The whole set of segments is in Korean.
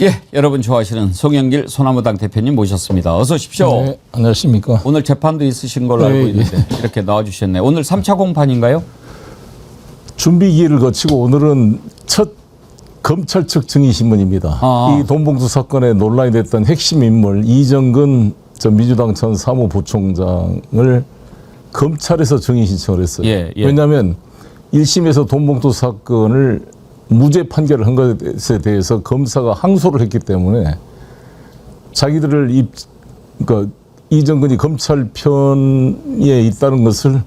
예, 여러분 좋아하시는 송영길 소나무당 대표님 모셨습니다. 어서 오십시오. 네, 안녕하십니까. 오늘 재판도 있으신 걸로 알고 있는데 이렇게 나와주셨네요. 오늘 3차 공판인가요? 준비기를 거치고 오늘은 첫 검찰 측 증인신문입니다. 이 돈봉투 사건에 논란이 됐던 핵심 인물 이정근 전 민주당 전 사무부총장을 검찰에서 증인 신청을 했어요. 왜냐하면 1심에서 돈봉투 사건을 무죄 판결을 한 것에 대해서 검사가 항소를 했기 때문에 자기들을 그러니까 이정근이 검찰 편에 있다는 것을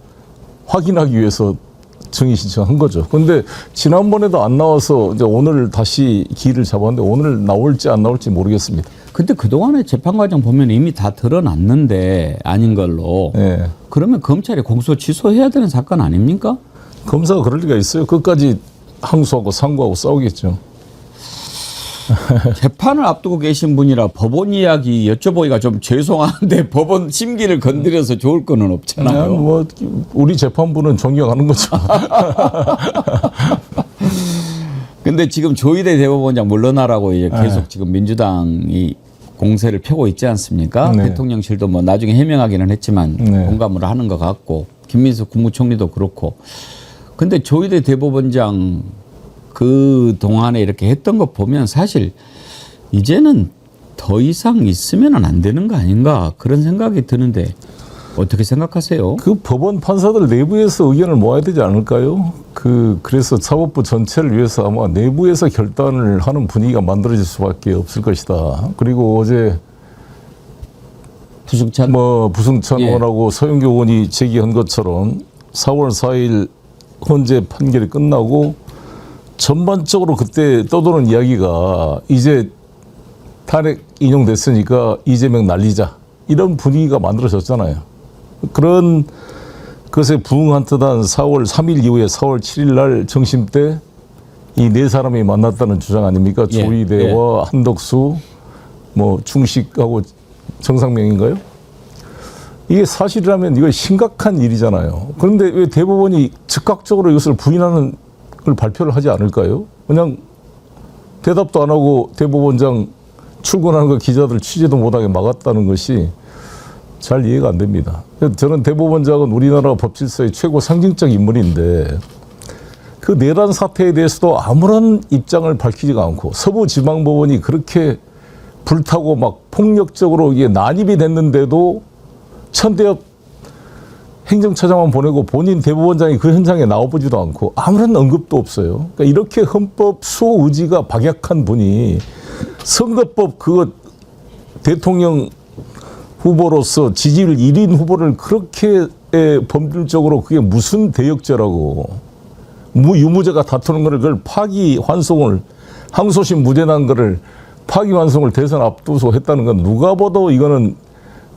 확인하기 위해서 증인 신청한 거죠. 그런데 지난번에도 안 나와서 이제 오늘 다시 기일을 잡았는데 오늘 나올지 안 나올지 모르겠습니다. 근데 그동안의 재판 과정 보면 이미 다 드러났는데 아닌 걸로. 네. 그러면 검찰이 공소 취소해야 되는 사건 아닙니까? 검사가 그럴 리가 있어요. 끝까지 항소하고 상고하고 싸우겠죠. 재판을 앞두고 계신 분이라 법원 이야기 여쭤보기가 좀 죄송한데 법원 심기를 건드려서 좋을 거는 없잖아요. 뭐 우리 재판부는 존경하는 거죠. 근데 지금 조희대 대법원장 물러나라고 이제 계속 지금 민주당이 공세를 펴고 있지 않습니까? 네. 대통령실도 뭐 나중에 해명하기는 했지만 공감을 하는 것 같고 김민수 국무총리도 그렇고. 근데 조희대 대법원장 그 동안에 이렇게 했던 거 보면 사실 이제는 더 이상 있으면 안 되는 거 아닌가 그런 생각이 드는데 어떻게 생각하세요? 그 법원 판사들 내부에서 의견을 모아야 되지 않을까요? 그래서 사법부 전체를 위해서 아마 내부에서 결단을 하는 분위기가 만들어질 수밖에 없을 것이다. 그리고 어제 부승찬 의원하고 서영교 의원이 제기한 것처럼 4월 4일 헌재 판결이 끝나고 전반적으로 그때 떠도는 이야기가 이제 탄핵 인용됐으니까 이재명 날리자 이런 분위기가 만들어졌잖아요. 그런 것에 부응한 듯한 4월 3일 이후에 4월 7일 날 정심 때 이 네 사람이 만났다는 주장 아닙니까? 조희대와 한덕수, 뭐 충식하고 정상명인가요? 이게 사실이라면 이거 심각한 일이잖아요. 그런데 왜 대법원이 즉각적으로 이것을 부인하는 걸 발표를 하지 않을까요? 그냥 대답도 안 하고 대법원장 출근하는 거 기자들 취재도 못하게 막았다는 것이 잘 이해가 안 됩니다. 저는 대법원장은 우리나라 법질서의 최고 상징적 인물인데 그 내란 사태에 대해서도 아무런 입장을 밝히지가 않고 서부지방법원이 그렇게 불타고 막 폭력적으로 이게 난입이 됐는데도 천대엽 행정처장만 보내고 본인 대법원장이 그 현장에 나와보지도 않고 아무런 언급도 없어요. 그러니까 이렇게 헌법 수호 의지가 박약한 분이 선거법 그거 대통령 후보로서 지지율 1인 후보를 그렇게 법률적으로 그게 무슨 대역죄라고 유무죄가 다투는 거를 그걸 파기환송을 항소심 무죄난 거를 파기환송을 대선 앞두고 했다는 건 누가 봐도 이거는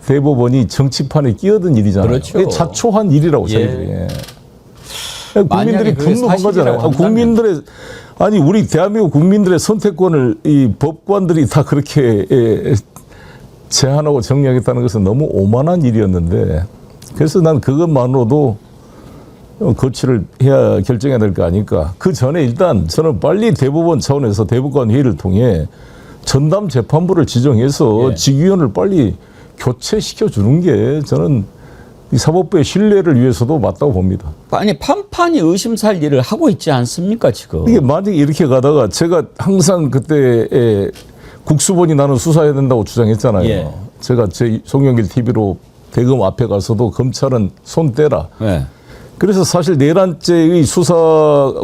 대법원이 정치판에 끼어든 일이잖아요. 그렇죠. 자초한 일이라고 저희들이. 국민들이 분노한 거잖아요. 국민들의 우리 대한민국 국민들의 선택권을 이 법관들이 다 그렇게 제한하고 정리하겠다는 것은 너무 오만한 일이었는데 그래서 난 그것만으로도 거취를 해야 결정해야 될 거 아닐까. 그 전에 일단 저는 빨리 대법원 차원에서 대법관 회의를 통해 전담 재판부를 지정해서 직위원을 빨리 교체시켜 주는 게 저는 이 사법부의 신뢰를 위해서도 맞다고 봅니다. 아니 판판이 의심살 일을 하고 있지 않습니까 지금? 이게 만약에 이렇게 가다가 제가 항상 그때 국수본이 나는 수사해야 된다고 주장했잖아요. 제가 제 송영길 TV로 대검 앞에 가서도 검찰은 손 떼라. 그래서 사실 내란죄의 수사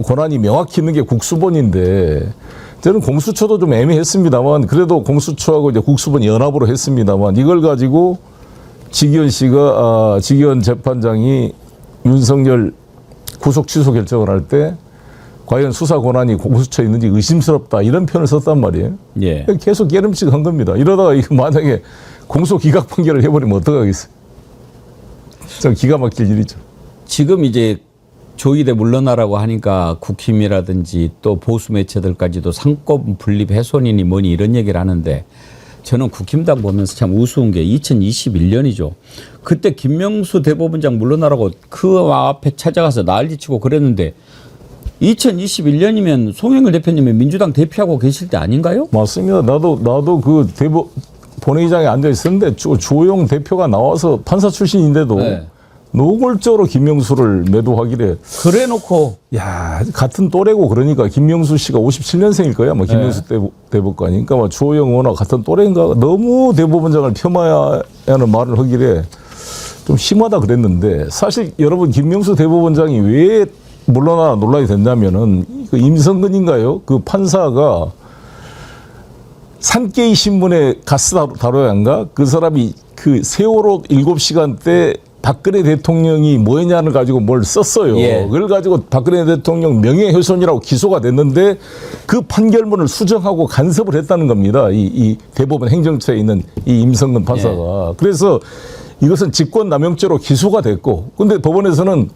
권한이 명확히 있는 게 국수본인데 저는 공수처도 좀 애매했습니다만 그래도 공수처하고 이제 국수본 연합으로 했습니다만 이걸 가지고 직위원 재판장이 윤석열 구속 취소 결정을 할 때 과연 수사 권한이 공수처에 있는지 의심스럽다 이런 표현을 썼단 말이에요. 계속 깨름칙 한 겁니다. 이러다가 이거 만약에 공소 기각 판결을 해버리면 어떡하겠어요. 좀 기가 막힐 일이죠. 지금 이제 조희대 물러나라고 하니까 국힘이라든지 또 보수 매체들까지도 상권 분립 훼손이니 뭐니 이런 얘기를 하는데 저는 국힘당 보면서 참 우스운 게 2021년이죠. 그때 김명수 대법원장 물러나라고 그 앞에 찾아가서 난리치고 그랬는데 2021년이면 송영길 대표님이 민주당 대표하고 계실 때 아닌가요? 맞습니다. 나도 그 본회의장에 앉아 있었는데 주호영 대표가 나와서 판사 출신인데도 네. 노골적으로 김명수를 매도하기래. 그래 놓고 야, 같은 또래고 그러니까 김명수 씨가 57년생일 거야. 뭐 김명수 대법관이. 그러니까 뭐 주호영 의원과 같은 또래인가 너무 대법원장을 폄하해야 하는 말을 하기래 좀 심하다 그랬는데 사실 여러분 김명수 대법원장이 왜 물러나 논란이 됐냐면은 그 임성근인가요? 그 판사가 산케이 신문에 가스 다뤄야인가? 그 사람이 그 세월호 7시간 때 박근혜 대통령이 뭐 했냐를 가지고 뭘 썼어요. 예. 그걸 가지고 박근혜 대통령 명예훼손이라고 기소가 됐는데 그 판결문을 수정하고 간섭을 했다는 겁니다. 이 대법원 행정처에 있는 이 임성근 판사가. 예. 그래서 이것은 직권남용죄로 기소가 됐고 근데 법원에서는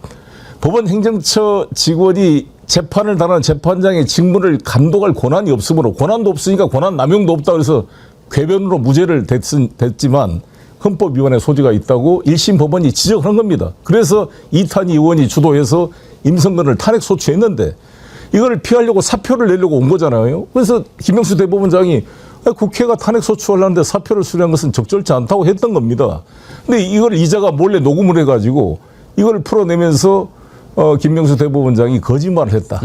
법원 행정처 직원이 재판을 다루는 재판장의 직무를 감독할 권한이 없으므로 권한도 없으니까 권한 남용도 없다 그래서 궤변으로 무죄를 됐지만 헌법위반의 소지가 있다고 1심 법원이 지적한 겁니다. 그래서 이탄희 의원이 주도해서 임성근을 탄핵 소추했는데 이걸 피하려고 사표를 내려고 온 거잖아요. 그래서 김명수 대법원장이 국회가 탄핵 소추하려는데 사표를 수리한 것은 적절치 않다고 했던 겁니다. 근데 이걸 이자가 몰래 녹음을 해가지고 이걸 풀어내면서 김명수 대법원장이 거짓말을 했다.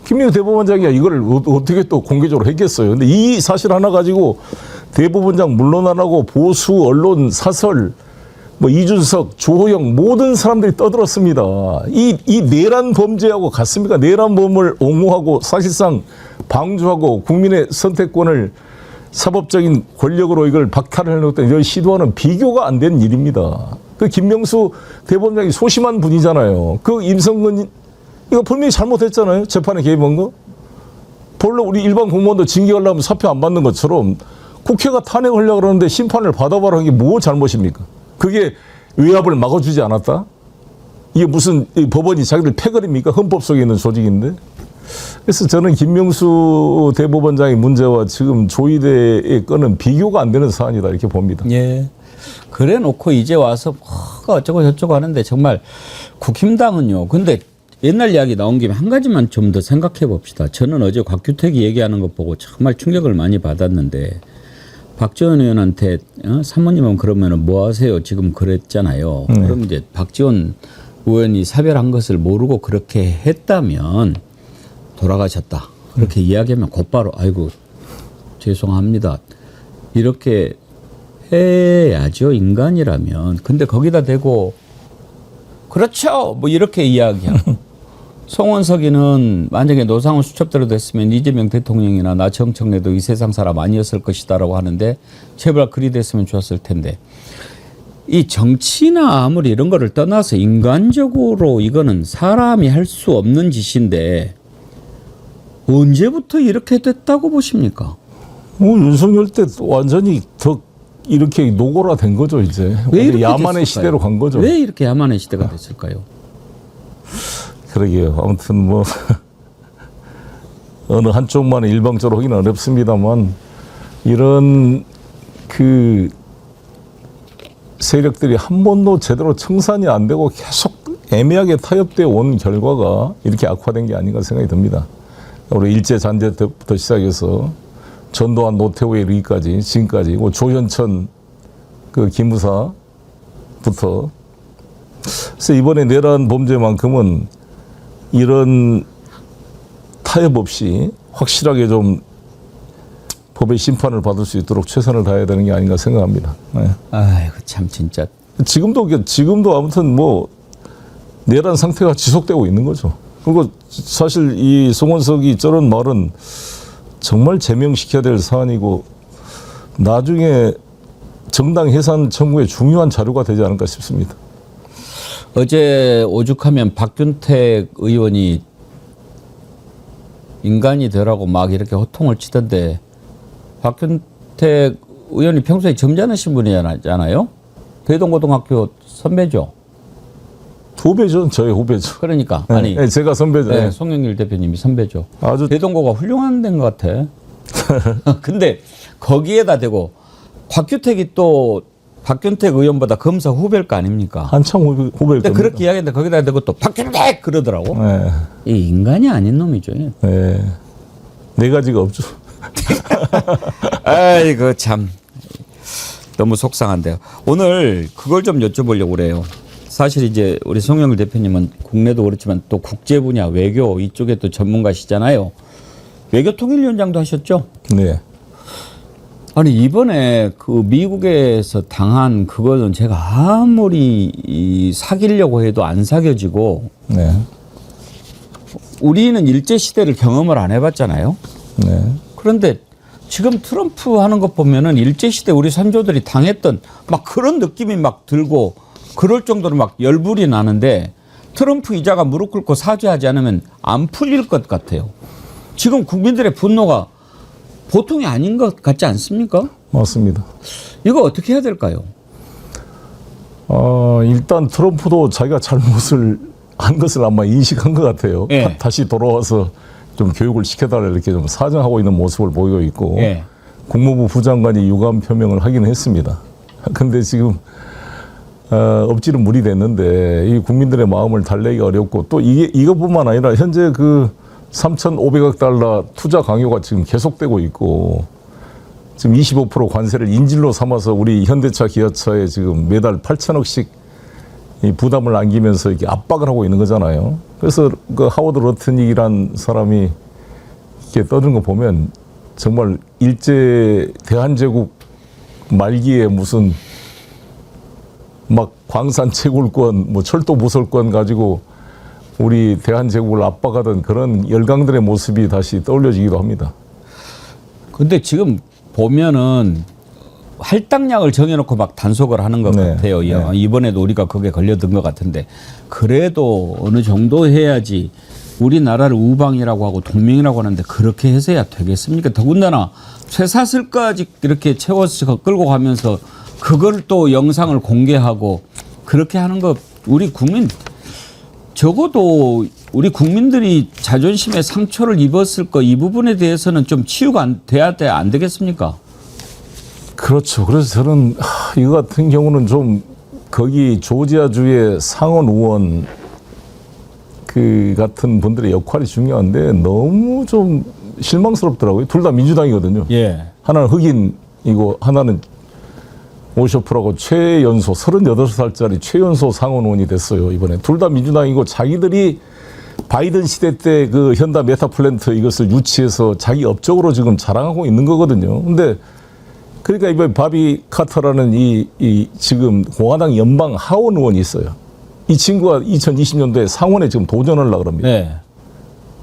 김명수 대법원장이 이걸 어떻게 또 공개적으로 했겠어요. 근데 이 사실 하나 가지고 대법원장 물러나라고 보수 언론 사설 뭐 이준석, 주호영 모든 사람들이 떠들었습니다. 이 내란 범죄하고 같습니까? 내란범을 옹호하고 사실상 방조하고 국민의 선택권을 사법적인 권력으로 이걸 박탈하려고 했던 이런 시도하는 비교가 안 되는 일입니다. 그 김명수 대법원장이 소심한 분이잖아요. 그 임성근 이거 분명히 잘못했잖아요. 재판에 개입한 거. 본래 우리 일반 공무원도 징계하려면 사표 안 받는 것처럼 국회가 탄핵하려고 그러는데 심판을 받아봐라 하는 게 뭐 잘못입니까? 그게 외압을 막아주지 않았다? 이게 무슨 법원이 자기들 패거리입니까? 헌법 속에 있는 조직인데. 그래서 저는 김명수 대법원장의 문제와 지금 조희대의 건은 비교가 안 되는 사안이다 이렇게 봅니다. 예. 그래 놓고 이제 와서 뭐가 어쩌고 저쩌고 하는데 정말 국힘당은요. 근데 옛날 이야기 나온 김에 한 가지만 좀 더 생각해 봅시다. 저는 어제 곽규택이 얘기하는 것 보고 정말 충격을 많이 받았는데 박지원 의원한테 사모님은 그러면은 뭐 하세요? 지금 그랬잖아요. 그럼 이제 박지원 의원이 사별한 것을 모르고 그렇게 했다면 돌아가셨다. 그렇게 이야기하면 곧바로 아이고 죄송합니다. 이렇게 해야죠. 인간이라면. 근데 거기다 대고 그렇죠. 뭐 이렇게 이야기하고 송원석이는 만약에 노상훈 수첩대로 됐으면 이재명 대통령이나 나청청래도 이 세상 사람 아니었을 것이다라고 하는데 제발 그리 됐으면 좋았을 텐데 이 정치나 아무리 이런 거를 떠나서 인간적으로 이거는 사람이 할 수 없는 짓인데 언제부터 이렇게 됐다고 보십니까? 윤석열 때 완전히 더 이렇게 노골화된 거죠 이제. 왜 이렇게 야만의 됐을까요? 시대로 간 거죠. 왜 이렇게 야만의 시대가 됐을까요? 그러게요. 아무튼 뭐 어느 한쪽만을 일방적으로 하기는 어렵습니다만 이런 그 세력들이 한 번도 제대로 청산이 안 되고 계속 애매하게 타협되어 온 결과가 이렇게 악화된 게 아닌가 생각이 듭니다. 우리 일제잔재 때부터 시작해서 전두환 노태우에 이르기까지 지금까지 조현천 그 기무사부터 그래서 이번에 내란 범죄만큼은 이런 타협 없이 확실하게 좀 법의 심판을 받을 수 있도록 최선을 다해야 되는 게 아닌가 생각합니다. 네. 아이고 참 진짜. 지금도 아무튼 뭐 내란 상태가 지속되고 있는 거죠. 그리고 사실 이 송원석이 저런 말은 정말 제명시켜야 될 사안이고 나중에 정당 해산 청구에 중요한 자료가 되지 않을까 싶습니다. 어제 오죽하면 박균택 의원이 인간이 되라고 막 이렇게 호통을 치던데 박균택 의원이 평소에 점잖으신 분이잖아요. 대동고등학교 선배죠. 후배죠. 저의 후배죠. 그러니까 네, 아니 네, 제가 선배죠. 네, 송영길 대표님이 선배죠. 아주 대동고가 훌륭한 데인 것 같아. 근데 거기에다 대고 곽규택이 또 박균택 의원보다 검사 후배일 거 아닙니까? 한참 후배일 근데 겁니다. 그렇게 이야기했는데 거기다 대고 또 박균택 그러더라고. 네. 이 인간이 아닌 놈이죠. 네. 네 가지가 없죠. 아이고 참 너무 속상한데요. 오늘 그걸 좀 여쭤보려고 그래요. 사실 이제 우리 송영길 대표님은 국내도 그렇지만 또 국제 분야 외교 이쪽에 또 전문가시잖아요. 외교통일위원장도 하셨죠? 네. 아니 이번에 그 미국에서 당한 그거는 제가 아무리 사귀려고 해도 안 사겨지고 네. 우리는 일제 시대를 경험을 안 해봤잖아요. 네. 그런데 지금 트럼프 하는 거 보면은 일제 시대 우리 선조들이 당했던 막 그런 느낌이 막 들고 그럴 정도로 막 열불이 나는데 트럼프 이자가 무릎 꿇고 사죄하지 않으면 안 풀릴 것 같아요. 지금 국민들의 분노가 보통이 아닌 것 같지 않습니까? 맞습니다. 이거 어떻게 해야 될까요? 일단 트럼프도 자기가 잘못을 한 것을 아마 인식한 것 같아요. 예. 다시 돌아와서 좀 교육을 시켜달라 이렇게 좀 사정하고 있는 모습을 보이고 있고 예. 국무부 부장관이 유감 표명을 하긴 했습니다. 근데 지금 엎지는 물이 됐는데 이 국민들의 마음을 달래기가 어렵고 또 이것뿐만 아니라 현재 그 3,500억 달러 투자 강요가 지금 계속되고 있고 지금 25% 관세를 인질로 삼아서 우리 현대차 기아차에 지금 매달 8천억씩 이 부담을 안기면서 이렇게 압박을 하고 있는 거잖아요. 그래서 그 하워드 러트닉이란 사람이 이렇게 떠드는 거 보면 정말 일제 대한제국 말기에 무슨 막 광산 채굴권, 뭐 철도 부설권 가지고 우리 대한제국을 압박하던 그런 열강들의 모습이 다시 떠올려지기도 합니다. 근데 지금 보면은 할당량을 정해놓고 막 단속을 하는 것 네. 같아요. 네. 이번에도 우리가 거기에 걸려든 것 같은데 그래도 어느 정도 해야지 우리나라를 우방이라고 하고 동맹이라고 하는데 그렇게 해서야 되겠습니까? 더군다나 쇠사슬까지 이렇게 채워서 끌고 가면서 그걸 또 영상을 공개하고 그렇게 하는 거 우리 국민 적어도 우리 국민들이 자존심에 상처를 입었을 거 이 부분에 대해서는 좀 치유가 돼야 안 되겠습니까? 그렇죠. 그래서 저는 이거 같은 경우는 좀 거기 조지아주의 상원 의원 그 같은 분들의 역할이 중요한데 너무 좀 실망스럽더라고요. 둘 다 민주당이거든요. 예. 하나는 흑인이고 하나는 오쇼프라고 최연소 38살짜리 최연소 상원 의원이 됐어요. 이번에 둘 다 민주당이고 자기들이 바이든 시대 때 그 현다 메타 플랜트 이것을 유치해서 자기 업적으로 지금 자랑하고 있는 거거든요. 근데 그러니까 이번에 바비 카터라는 이 지금 공화당 연방 하원 의원이 있어요. 이 친구가 2020년도에 상원에 지금 도전하려고 합니다. 네.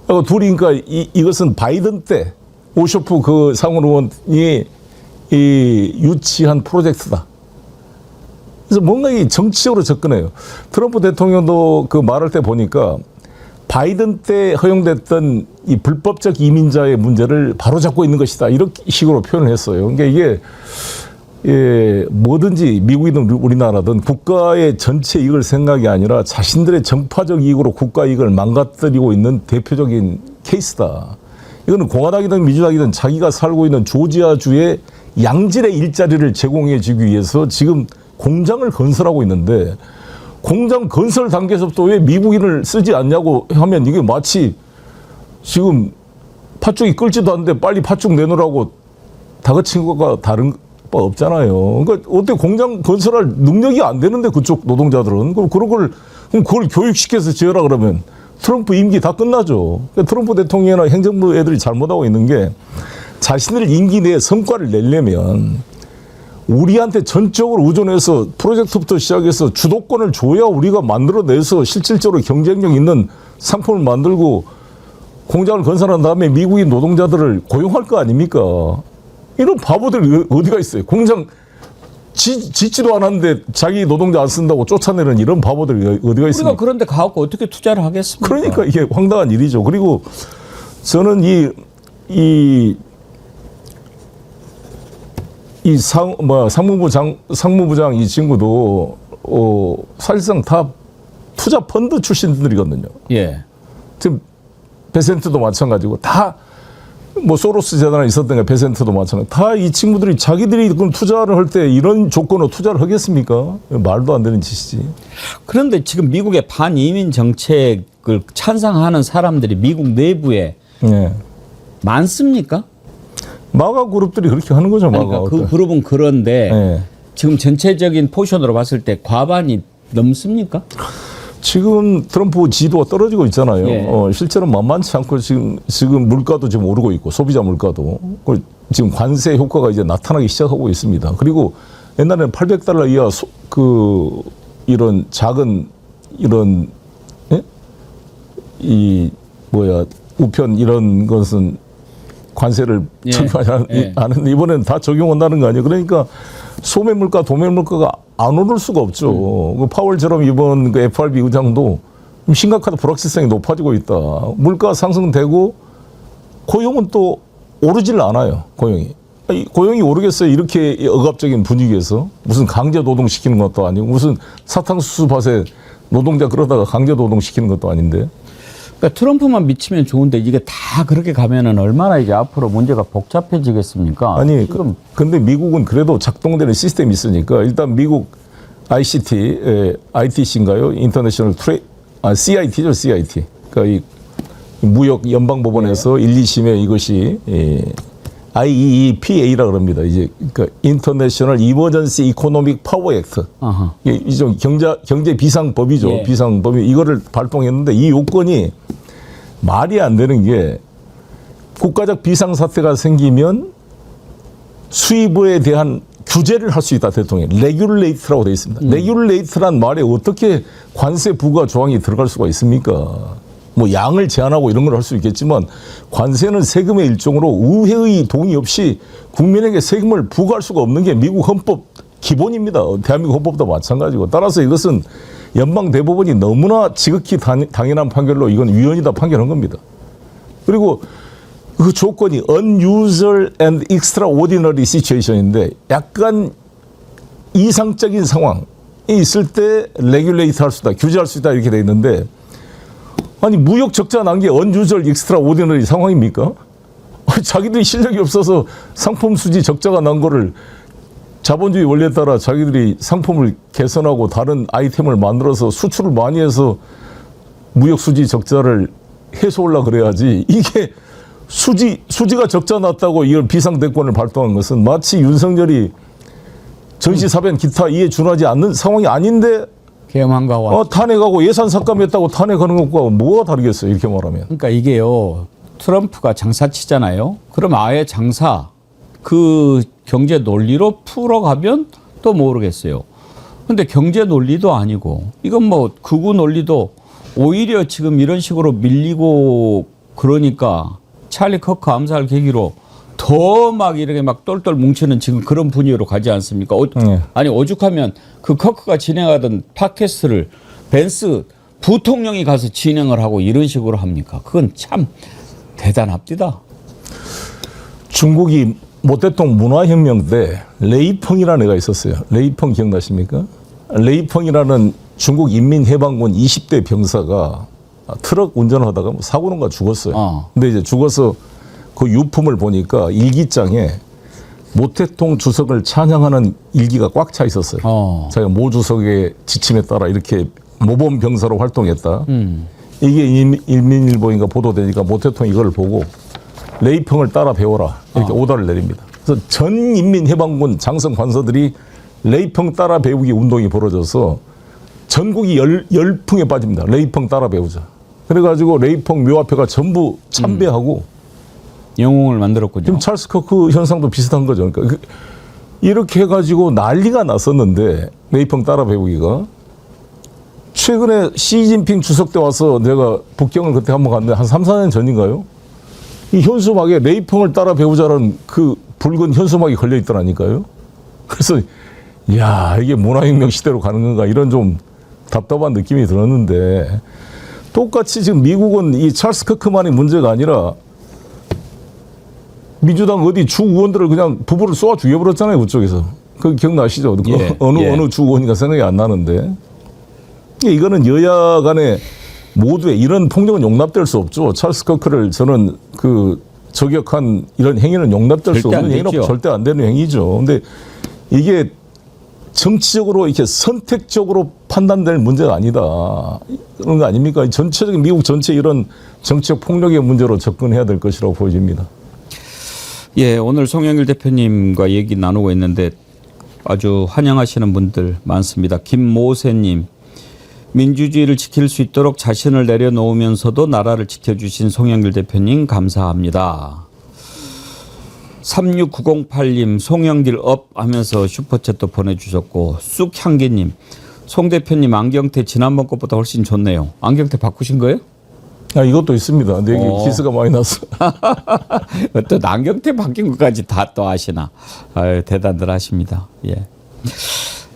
그리고 둘이 그러니까 이것은 바이든 때 오쇼프 그 상원 의원이 이 유치한 프로젝트다. 그래서 뭔가 이 정치적으로 접근해요. 트럼프 대통령도 그 말할 때 보니까 바이든 때 허용됐던 이 불법적 이민자의 문제를 바로잡고 있는 것이다. 이렇게 식으로 표현을 했어요. 그러니까 이게 뭐든지 미국이든 우리나라든 국가의 전체 이익을 생각이 아니라 자신들의 정파적 이익으로 국가 이익을 망가뜨리고 있는 대표적인 케이스다. 이거는 공화당이든 민주당이든 자기가 살고 있는 조지아주의 양질의 일자리를 제공해 주기 위해서 지금 공장을 건설하고 있는데 공장 건설 단계에서부터 왜 미국인을 쓰지 않냐고 하면 이게 마치 지금 팥죽이 끓지도 않는데 빨리 팥죽 내놓으라고 다그친 거가 다른 바 없잖아요. 그러니까 어떻게 공장 건설할 능력이 안 되는데 그쪽 노동자들은 그럼 그걸 교육시켜서 지어라 그러면 트럼프 임기 다 끝나죠. 그러니까 트럼프 대통령이나 행정부 애들이 잘못하고 있는 게 자신들 임기 내에 성과를 내려면 우리한테 전적으로 의존해서 프로젝트부터 시작해서 주도권을 줘야 우리가 만들어내서 실질적으로 경쟁력 있는 상품을 만들고 공장을 건설한 다음에 미국인 노동자들을 고용할 거 아닙니까? 이런 바보들이 어디가 있어요? 공장 짓지도 않았는데 자기 노동자 안 쓴다고 쫓아내는 이런 바보들이 어디가 있습니까? 우리가 그런데 가갖고 어떻게 투자를 하겠습니까? 그러니까 이게 황당한 일이죠. 그리고 저는 상무부장 이 친구도 사실상 다 투자 펀드 출신들이거든요. 예. 지금 베센트도 마찬가지고 다 뭐 소로스 재단에 있었던 베센트도 마찬가지. 다 이 친구들이 자기들이 그럼 투자를 할 때 이런 조건으로 투자를 하겠습니까? 말도 안 되는 짓이지. 그런데 지금 미국의 반이민 정책을 찬성하는 사람들이 미국 내부에 네. 많습니까? 마가 그룹들이 그렇게 하는 거죠. 마가. 그러니까 그 그룹은 그런데 네. 지금 전체적인 포션으로 봤을 때 과반이 넘습니까? 지금 트럼프 지도가 떨어지고 있잖아요. 예. 실제로 만만치 않고 지금 물가도 지금 오르고 있고 소비자 물가도 지금 관세 효과가 이제 나타나기 시작하고 있습니다. 그리고 옛날에는 $800 이하 이런 작은 이런 예? 이 뭐야 우편 이런 것은 관세를 예. 적용하지 예. 않은데 이번에는 다 적용한다는 거 아니에요. 그러니까 소매 물가, 도매 물가가 안 오를 수가 없죠. 그 파월처럼 이번 그 FRB 의장도 심각하다 불확실성이 높아지고 있다. 물가 상승되고 고용은 또 오르질 않아요. 고용이 오르겠어요. 이렇게 억압적인 분위기에서 무슨 강제 노동시키는 것도 아니고 무슨 사탕수수 밭에 노동자 그러다가 강제 노동시키는 것도 아닌데. 그러니까 트럼프만 미치면 좋은데 이게 다 그렇게 가면은 얼마나 이제 앞으로 문제가 복잡해지겠습니까? 아니, 지금 근데 미국은 그래도 작동되는 시스템이 있으니까 일단 미국 ITC인가요? 인터내셔널 CIT죠, CIT. 그러니까 이 무역 연방법원에서 1, 2심에 이것이 IEEPA라 그럽니다. 이제 그러니까 인터내셔널 이머전시 이코노믹 파워 액트. 이게 이種경제 비상법이죠. 예. 비상법이 이거를 발동했는데 이 요건이 말이 안 되는 게 국가적 비상사태가 생기면 수입에 대한 규제를 할 수 있다. 대통령이. 레귤레이트라고 되어 있습니다. 레귤레이트란 말에 어떻게 관세 부과 조항이 들어갈 수가 있습니까? 뭐 양을 제한하고 이런 걸 할 수 있겠지만 관세는 세금의 일종으로 의회의 동의 없이 국민에게 세금을 부과할 수가 없는 게 미국 헌법 기본입니다. 대한민국 헌법도 마찬가지고. 따라서 이것은 연방대법원이 너무나 지극히 당연한 판결로 이건 위헌이다 판결한 겁니다. 그리고 그 조건이 unusual and extraordinary situation인데 약간 이상적인 상황이 있을 때 레귤레이트 할 수 있다, 규제할 수 있다 이렇게 돼 있는데 아니 무역 적자 난 게 unusual, extraordinary 상황입니까? 자기들이 실력이 없어서 상품 수지 적자가 난 거를 자본주의 원리에 따라 자기들이 상품을 개선하고 다른 아이템을 만들어서 수출을 많이 해서 무역 수지 적자를 해소하려고 그래야지. 이게 수지가 적자 났다고 이걸 비상대권을 발동한 것은 마치 윤석열이 전시사변 기타 이에 준하지 않는 상황이 아닌데 계엄한가와 탄핵하고 예산 삭감했다고 탄핵하는 것과 뭐가 다르겠어요. 이렇게 말하면. 그러니까 이게요. 트럼프가 장사치잖아요. 그럼 아예 장사 그 경제 논리로 풀어가면 또 모르겠어요. 근데 경제 논리도 아니고 이건 뭐 극우 논리도 오히려 지금 이런 식으로 밀리고 그러니까 찰리 커크 암살 계기로 더 막 이렇게 막 똘똘 뭉치는 지금 그런 분위기로 가지 않습니까? 아니 오죽하면 그 커크가 진행하던 팟캐스트를 벤스 부통령이 가서 진행을 하고 이런 식으로 합니까? 그건 참 대단합니다. 중국이 모태통 문화혁명 때 레이펑이라는 애가 있었어요. 레이펑 기억나십니까? 레이펑이라는 중국 인민해방군 20대 병사가 트럭 운전을 하다가 사고 난가 죽었어요. 근데 이제 죽어서 그 유품을 보니까 일기장에 모태통 주석을 찬양하는 일기가 꽉 차 있었어요. 자기가 모 주석의 지침에 따라 이렇게 모범 병사로 활동했다. 이게 인민일보인가 보도되니까 모태통이 이걸 보고 레이펑을 따라 배워라 이렇게 오다를 내립니다. 그래서 전 인민해방군 장성 관서들이 레이펑 따라 배우기 운동이 벌어져서 전국이 열풍에 빠집니다. 레이펑 따라 배우자. 그래가지고 레이펑 묘화표가 전부 참배하고 영웅을 만들었군요. 지금 찰스 커크 현상도 비슷한 거죠. 그러니까 이렇게 해가지고 난리가 났었는데 레이펑 따라 배우기가 최근에 시진핑 주석 때 와서 내가 북경을 그때 한번 갔는데 한 3, 4년 전인가요? 이 현수막에 레이펑을 따라 배우자라는 그 붉은 현수막이 걸려 있더라니까요. 그래서 야 이게 문화혁명 시대로 가는 건가 이런 좀 답답한 느낌이 들었는데 똑같이 지금 미국은 이 찰스 커크만의 문제가 아니라 민주당 어디 주 의원들을 그냥 부부를 쏘아 죽여버렸잖아요. 그쪽에서. 그 기억나시죠? 어느 주 의원인가 생각이 안 나는데 이거는 여야 간에 모두의 이런 폭력은 용납될 수 없죠. 찰스 커크를 저는 그 저격한 이런 행위는 용납될 수 절대 안 없는 행위로 되죠. 절대 안 되는 행위죠. 근데 이게 정치적으로 이렇게 선택적으로 판단될 문제가 아니다. 그런 거 아닙니까? 전체적인 미국 전체 이런 정치적 폭력의 문제로 접근해야 될 것이라고 보여집니다. 예, 오늘 송영길 대표님과 얘기 나누고 있는데 아주 환영하시는 분들 많습니다. 김모세님, 민주주의를 지킬 수 있도록 자신을 내려놓으면서도 나라를 지켜주신 송영길 대표님 감사합니다. 36908님 송영길 업 하면서 슈퍼챗도 보내주셨고, 쑥향기님, 송 대표님 안경테 지난번 것보다 훨씬 좋네요. 안경테 바꾸신 거예요? 아, 이것도 있습니다. 근데 이게 기스가 많이 나서. 또 안경테 바뀐 것까지 다 또 아시나. 아유, 대단들 하십니다. 예.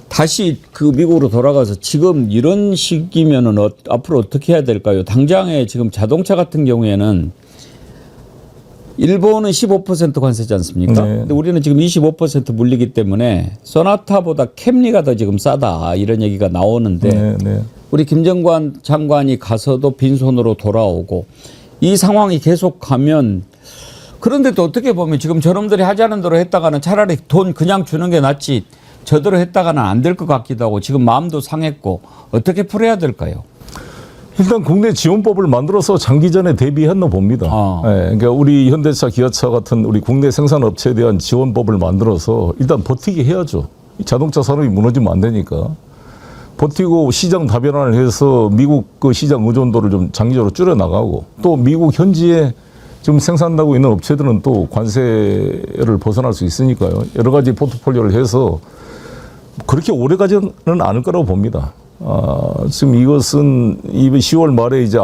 다시 그 미국으로 돌아가서 지금 이런 시기면은 앞으로 어떻게 해야 될까요? 당장에 지금 자동차 같은 경우에는 일본은 15% 관세지 않습니까? 네. 근데 우리는 지금 25% 물리기 때문에 소나타보다 캠리가 더 지금 싸다 이런 얘기가 나오는데 네, 네. 우리 김정관 장관이 가서도 빈손으로 돌아오고 이 상황이 계속 가면, 그런데 또 어떻게 보면 지금 저놈들이 하자는 대로 했다가는 차라리 돈 그냥 주는 게 낫지 저대로 했다가는 안 될 것 같기도 하고 지금 마음도 상했고 어떻게 풀어야 될까요? 일단 국내 지원법을 만들어서 장기전에 대비했나 봅니다. 예, 그러니까 우리 현대차, 기아차 같은 우리 국내 생산업체에 대한 지원법을 만들어서 일단 버티게 해야죠. 자동차 산업이 무너지면 안 되니까. 버티고 시장 다변화를 해서 미국 그 시장 의존도를 좀 장기적으로 줄여나가고, 또 미국 현지에 지금 생산하고 있는 업체들은 또 관세를 벗어날 수 있으니까요. 여러 가지 포트폴리오를 해서 그렇게 오래 가지는 않을 거라고 봅니다. 지금 이것은 이번 10월 말에 이제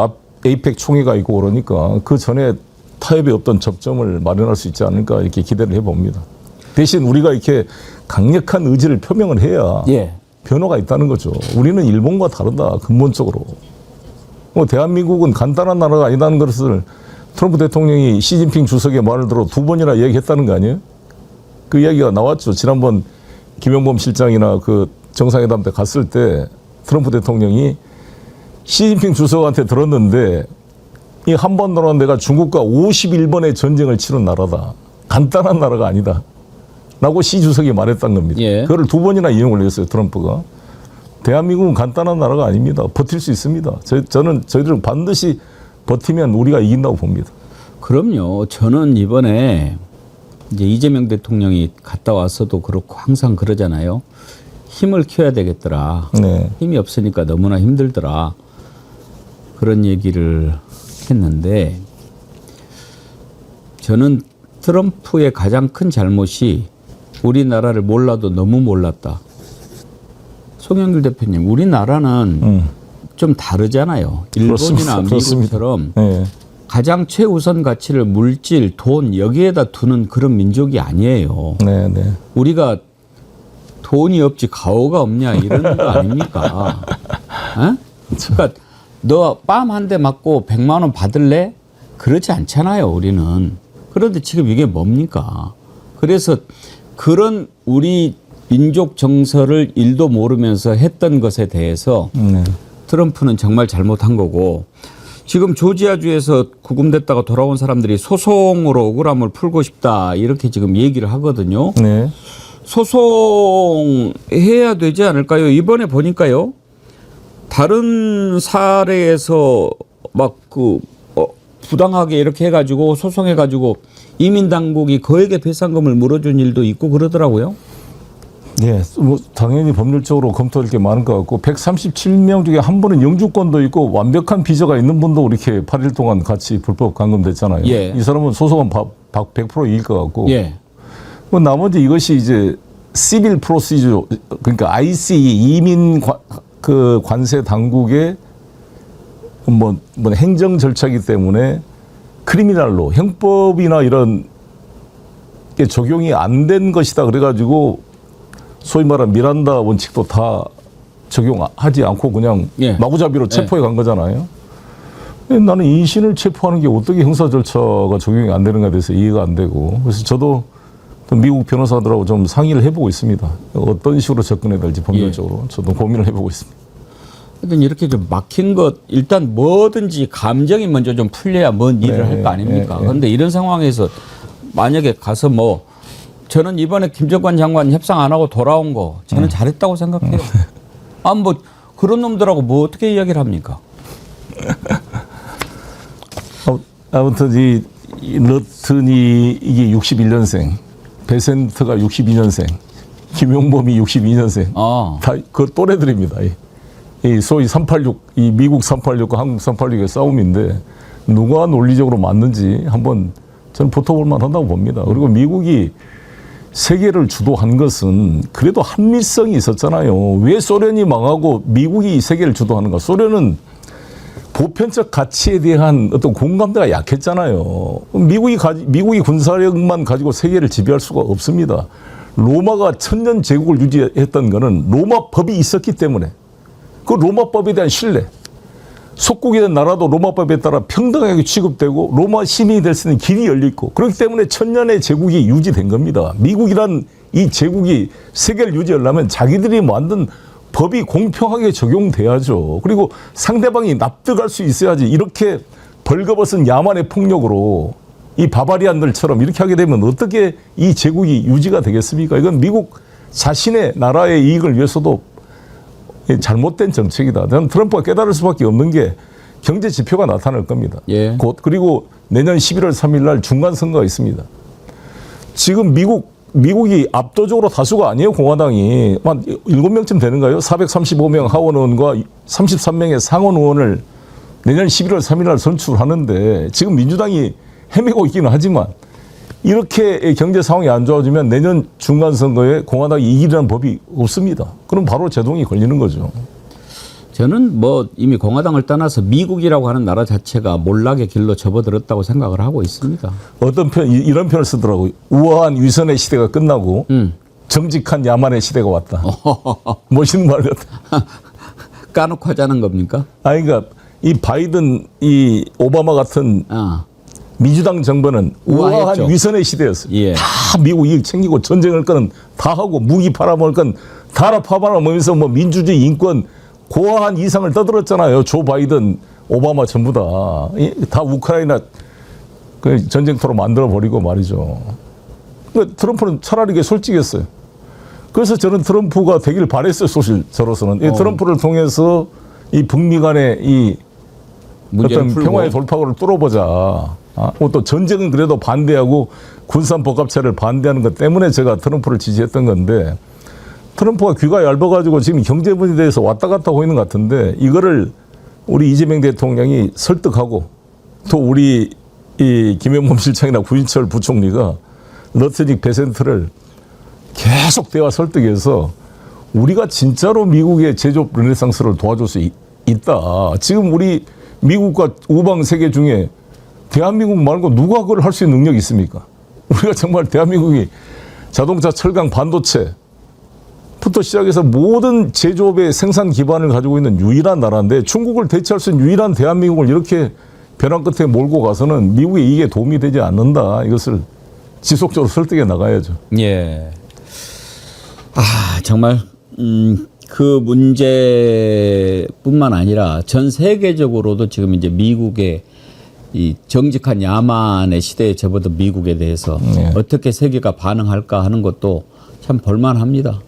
에이펙 총회가 있고 그러니까 그 전에 타협의 어떤 접점을 마련할 수 있지 않을까 이렇게 기대를 해봅니다. 대신 우리가 이렇게 강력한 의지를 표명을 해야 예. 변화가 있다는 거죠. 우리는 일본과 다르다, 근본적으로. 뭐 대한민국은 간단한 나라가 아니다는 것을 트럼프 대통령이 시진핑 주석의 말을 들어 2번이나 얘기했다는 거 아니에요? 그 이야기가 나왔죠. 지난번 김영범 실장이나 그 정상회담 때 갔을 때 트럼프 대통령이 시진핑 주석한테 들었는데, 이 한반도는 내가 중국과 51번의 전쟁을 치른 나라다. 간단한 나라가 아니다. 라고 시 주석이 말했다는 겁니다. 예. 그걸 2번이나 인용을 했어요, 트럼프가. 대한민국은 간단한 나라가 아닙니다. 버틸 수 있습니다. 저희들은 반드시 버티면 우리가 이긴다고 봅니다. 그럼요. 저는 이번에 이제 이재명 대통령이 갔다 와서도 그렇고 항상 그러잖아요. 힘을 키워야 되겠더라. 네. 힘이 없으니까 너무나 힘들더라. 그런 얘기를 했는데, 저는 트럼프의 가장 큰 잘못이 우리나라를 몰라도 너무 몰랐다. 송영길 대표님, 우리나라는 좀 다르잖아요. 일본이나 미국처럼 네. 가장 최우선 가치를 물질, 돈 여기에다 두는 그런 민족이 아니에요. 네, 네. 우리가 돈이 없지 가오가 없냐 이런 거 아닙니까? 어? 그러니까 너 빰 한 대 맞고 100만 원 받을래? 그렇지 않잖아요, 우리는. 그런데 지금 이게 뭡니까? 그래서 그런 우리 민족 정서를 일도 모르면서 했던 것에 대해서 트럼프는 정말 잘못한 거고, 지금 조지아주에서 구금됐다가 돌아온 사람들이 소송으로 억울함을 풀고 싶다 이렇게 지금 얘기를 하거든요. 네. 소송해야 되지 않을까요? 이번에 보니까요, 다른 사례에서 막 부당하게 이렇게 해가지고 소송해가지고 이민 당국이 거액의 배상금을 물어준 일도 있고 그러더라고요. 예, 뭐 당연히 법률적으로 검토할 게 많은 것 같고, 137명 중에 한 분은 영주권도 있고 완벽한 비자가 있는 분도 이렇게 8일 동안 같이 불법 감금됐잖아요. 예. 이 사람은 소송은 100% 이길 것 같고, 예. 뭐 나머지 이것이 이제 시빌 프로시저, 그러니까 ICE 이민 그 관세 당국의 뭐 행정 절차이기 때문에 크리미널로 형법이나 이런 게 적용이 안 된 것이다 그래가지고 소위 말하는 미란다 원칙도 다 적용하지 않고 그냥 예. 마구잡이로 체포해 간 거잖아요. 나는 인신을 체포하는 게 어떻게 형사 절차가 적용이 안 되는가에 대해서 이해가 안 되고, 그래서 저도 미국 변호사들하고 좀 상의를 해보고 있습니다. 어떤 식으로 접근해야 될지 법률적으로 저도 고민을 해보고 있습니다. 하여튼 이렇게 좀 막힌 것 일단 뭐든지 감정이 먼저 좀 풀려야 뭔 일을 할 거 아닙니까? 그런데 이런 상황에서 만약에 가서 뭐 저는 이번에 김정관 장관 협상 안 하고 돌아온 거 저는 잘했다고 생각해요. 아, 뭐 그런 놈들하고 뭐 어떻게 이야기를 합니까? 아무튼 이 러튼이 이게 61년생, 베센트가 62년생, 김용범이 62년생. 다 그 또래들입니다. 이 소위 386, 이 미국 386과 한국 386의 싸움인데 누가 논리적으로 맞는지 한번 저는 붙어볼 만하다고 봅니다. 그리고 미국이 세계를 주도한 것은 그래도 한밀성이 있었잖아요. 왜 소련이 망하고 미국이 세계를 주도하는가? 소련은 보편적 가치에 대한 어떤 공감대가 약했잖아요. 미국이 군사력만 가지고 세계를 지배할 수가 없습니다. 로마가 천년 제국을 유지했던 것은 로마법이 있었기 때문에 그 로마법에 대한 신뢰. 속국이 된 나라도 로마법에 따라 평등하게 취급되고 로마 시민이 될 수 있는 길이 열려있고 그렇기 때문에 천년의 제국이 유지된 겁니다. 미국이란 이 제국이 세계를 유지하려면 자기들이 만든 법이 공평하게 적용돼야죠. 그리고 상대방이 납득할 수 있어야지. 이렇게 벌거벗은 야만의 폭력으로 이 바바리안들처럼 이렇게 하게 되면 어떻게 이 제국이 유지가 되겠습니까? 이건 미국 자신의 나라의 이익을 위해서도 잘못된 정책이다. 저는 트럼프가 깨달을 수밖에 없는 게 경제 지표가 나타날 겁니다. 예. 곧 그리고 내년 11월 3일 날 중간 선거가 있습니다. 지금 미국이 압도적으로 다수가 아니에요. 공화당이 한 7명쯤 되는가요? 435명 하원 의원과 33명의 상원 의원을 내년 11월 3일 날 선출하는데 지금 민주당이 헤매고 있기는 하지만 이렇게 경제 상황이 안 좋아지면 내년 중간 선거에 공화당이 이기라는 법이 없습니다. 그럼 바로 제동이 걸리는 거죠. 저는 뭐 이미 공화당을 떠나서 미국이라고 하는 나라 자체가 몰락의 길로 접어들었다고 생각을 하고 있습니다. 어떤 이런 표현을 쓰더라고요. 우아한 위선의 시대가 끝나고 정직한 야만의 시대가 왔다. 멋있는 말 같아. 까놓고 하자는 겁니까? 그러니까 이 바이든, 이 오바마 같은 민주당 정부는 우아한 우아했죠. 위선의 시대였어요. 예. 다 미국 이익 챙기고 전쟁을 건 다 하고 무기 팔아먹을 건 다 팔아먹으면서 뭐 민주주의 인권 고아한 이상을 떠들었잖아요. 조 바이든, 오바마 전부 다 우크라이나 그 전쟁터로 만들어버리고 말이죠. 그러니까 트럼프는 차라리 이게 솔직했어요. 그래서 저는 트럼프가 되길 바랬어요. 사실 저로서는. 이 트럼프를 통해서 이 북미 간의 이 어떤 평화의 돌파구를 뚫어보자. 또 전쟁은 그래도 반대하고 군산복합체를 반대하는 것 때문에 제가 트럼프를 지지했던 건데 트럼프가 귀가 얇아가지고 지금 경제 문제에 대해서 왔다 갔다 하고 있는 것 같은데 이거를 우리 이재명 대통령이 설득하고 또 우리 이 김영범 실장이나 구인철 부총리가 러트닉 베센트를 계속 대화 설득해서 우리가 진짜로 미국의 제조업 르네상스를 도와줄 수 있다. 지금 우리 미국과 우방 세계 중에 대한민국 말고 누가 그걸 할 수 있는 능력이 있습니까? 우리가 정말 대한민국이 자동차, 철강, 반도체 부터 시작해서 모든 제조업의 생산 기반을 가지고 있는 유일한 나라인데 중국을 대체할 수 있는 유일한 대한민국을 이렇게 벼랑 끝에 몰고 가서는 미국의 이익에 도움이 되지 않는다. 이것을 지속적으로 설득해 나가야죠. 예. 정말 그 문제뿐만 아니라 전 세계적으로도 지금 이제 미국의 이 정직한 야만의 시대에 접어든 미국에 대해서 어떻게 세계가 반응할까 하는 것도 참 볼만합니다.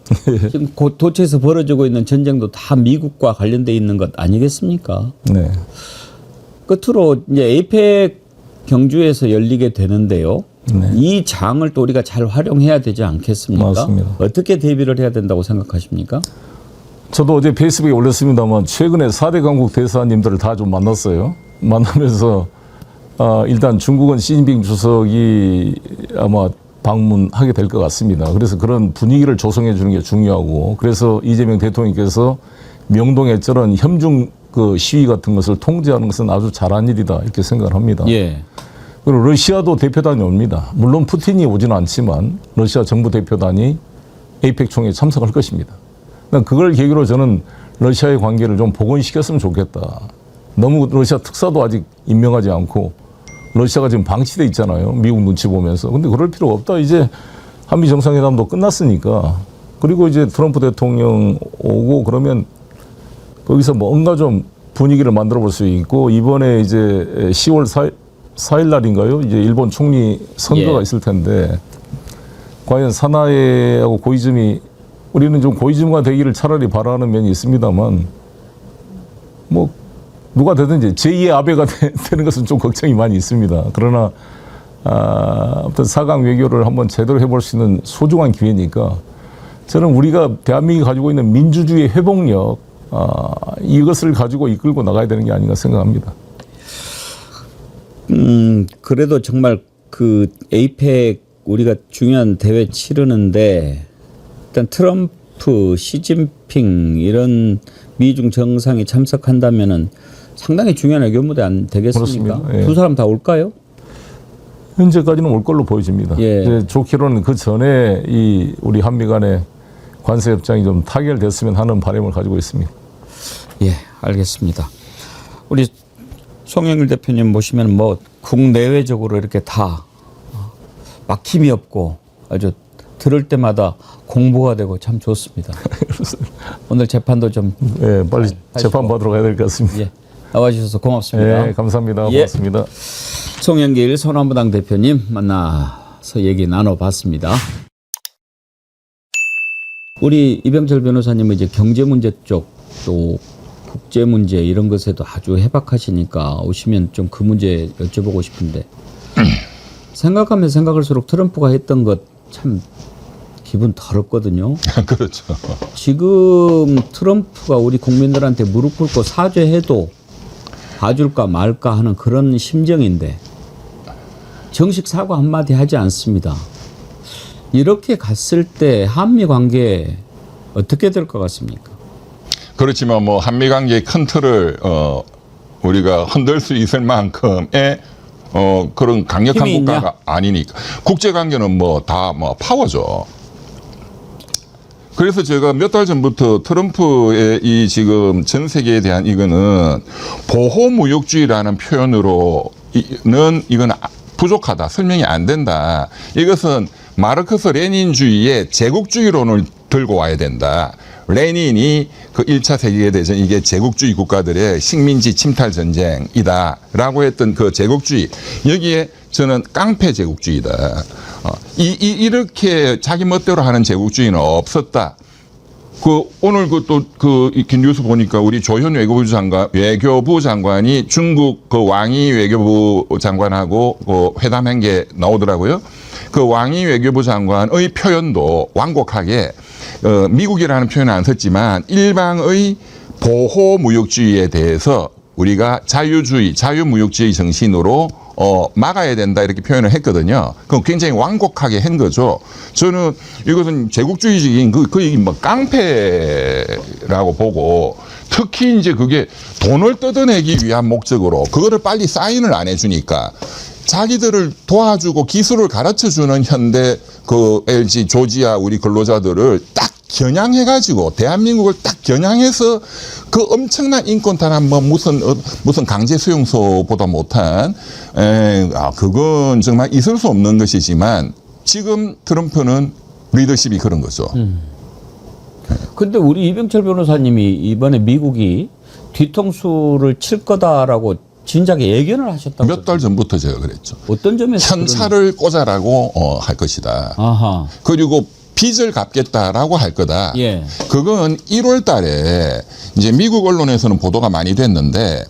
지금 도처에서 벌어지고 있는 전쟁도 다 미국과 관련돼 있는 것 아니겠습니까? 네. 끝으로 이제 에이펙 경주에서 열리게 되는데요. 이 장을 또 우리가 잘 활용해야 되지 않겠습니까? 맞습니다. 어떻게 대비를 해야 된다고 생각하십니까? 저도 어제 페이스북에 올렸습니다만 최근에 4대 강국 대사님들을 다 좀 만났어요. 만나면서 일단 중국은 시진핑 주석이 아마 방문하게 될 것 같습니다. 그래서 그런 분위기를 조성해 주는 게 중요하고 그래서 이재명 대통령께서 명동에 저런 협중 그 시위 같은 것을 통제하는 것은 아주 잘한 일이다 이렇게 생각을 합니다. 예. 그리고 러시아도 대표단이 옵니다. 물론 푸틴이 오지는 않지만 러시아 정부 대표단이 에이펙 총회에 참석할 것입니다. 그걸 계기로 저는 러시아의 관계를 좀 복원시켰으면 좋겠다. 너무 러시아 특사도 아직 임명하지 않고 러시아가 지금 방치돼 있잖아요. 미국 눈치 보면서. 근데 그럴 필요가 없다. 이제 한미 정상회담도 끝났으니까. 그리고 이제 트럼프 대통령 오고 그러면 거기서 뭔가 좀 분위기를 만들어 볼 수 있고 이번에 이제 10월 4일 날인가요? 이제 일본 총리 선거가 예. 있을 텐데 과연 사나이하고 고이즈미 우리는 좀 고이즈미가 되기를 차라리 바라는 면이 있습니다만 뭐 누가 되든지 제2의 아베가 되는 것은 좀 걱정이 많이 있습니다. 그러나 어떤 4강 외교를 한번 제대로 해볼 수 있는 소중한 기회니까 저는 우리가 대한민국이 가지고 있는 민주주의 회복력 이것을 가지고 이끌고 나가야 되는 게 아닌가 생각합니다. 그래도 정말 그 에이펙 우리가 중요한 대회 치르는데 일단 트럼프, 시진핑 이런 미중 정상이 참석한다면은 상당히 중요한 외교 무대 안 되겠습니까? 그렇습니다. 예. 두 사람 다 올까요? 현재까지는 올 걸로 보여집니다. 예. 이제 좋기로는 그 전에 이 우리 한미 간의 관세 협정이 좀 타결됐으면 하는 바람을 가지고 있습니다. 예, 알겠습니다. 우리 송영길 대표님 보시면 뭐 국내외적으로 이렇게 다 막힘이 없고 아주 들을 때마다 공부가 되고 참 좋습니다. 오늘 재판도 좀 예, 빨리 재판 받으러 가야 될 것 같습니다. 예, 나와주셔서 고맙습니다. 예, 감사합니다. 예. 고맙습니다. 송영길 선한무당 대표님 만나서 얘기 나눠봤습니다. 우리 이병철 변호사님은 이제 경제 문제 쪽 또 국제 문제 이런 것에도 아주 해박하시니까 오시면 좀 그 문제 여쭤보고 싶은데 생각하면 생각할수록 트럼프가 했던 것 참 기분 더럽거든요. 그렇죠. 지금 트럼프가 우리 국민들한테 무릎 꿇고 사죄해도 봐줄까 말까 하는 그런 심정인데 정식 사과 한마디 하지 않습니다. 이렇게 갔을 때 한미 관계 어떻게 될 것 같습니까? 그렇지만 뭐 한미 관계의 큰 틀을 우리가 흔들 수 있을 만큼의 그런 강력한 힘이 국가가 있냐? 아니니까 국제 관계는 뭐 다 뭐 파워죠. 그래서 제가 몇 달 전부터 트럼프의 이 지금 전 세계에 대한 이거는 보호무역주의라는 표현으로는 이건 부족하다. 설명이 안 된다. 이것은 마르크스 레닌주의의 제국주의론을 들고 와야 된다. 레닌이 그 1차 세계대전 이게 제국주의 국가들의 식민지 침탈 전쟁이다. 라고 했던 그 제국주의. 여기에 저는 깡패 제국주의다. 이렇게 자기 멋대로 하는 제국주의는 없었다. 오늘 이렇게 뉴스 보니까 우리 조현 외교부 장관이 중국 그 왕이 외교부 장관하고 회담한 게 나오더라고요. 그 왕이 외교부 장관의 표현도 완곡하게 미국이라는 표현은 안 썼지만 일방의 보호무역주의에 대해서 우리가 자유무역주의 정신으로 막아야 된다 이렇게 표현을 했거든요. 그럼 굉장히 완곡하게 한 거죠. 저는 이것은 제국주의적인 거의 뭐 깡패라고 보고 특히 이제 그게 돈을 뜯어내기 위한 목적으로 그거를 빨리 사인을 안 해주니까 자기들을 도와주고 기술을 가르쳐주는 현대 그 LG 조지아 우리 근로자들을 딱 겨냥해가지고 대한민국을 딱 겨냥해서 그 엄청난 인권 탄압 뭐 무슨 강제 수용소보다 못한 그건 정말 있을 수 없는 것이지만 지금 트럼프는 리더십이 그런 거죠. 근데 우리 이병철 변호사님이 이번에 미국이 뒤통수를 칠 거다라고 진작에 예견을 하셨다고. 몇 달 전부터 제가 그랬죠. 어떤 점에서 현찰을 꽂아라고 할 것이다. 아하. 그리고 빚을 갚겠다라고 할 거다. 예. 그건 1월 달에 이제 미국 언론에서는 보도가 많이 됐는데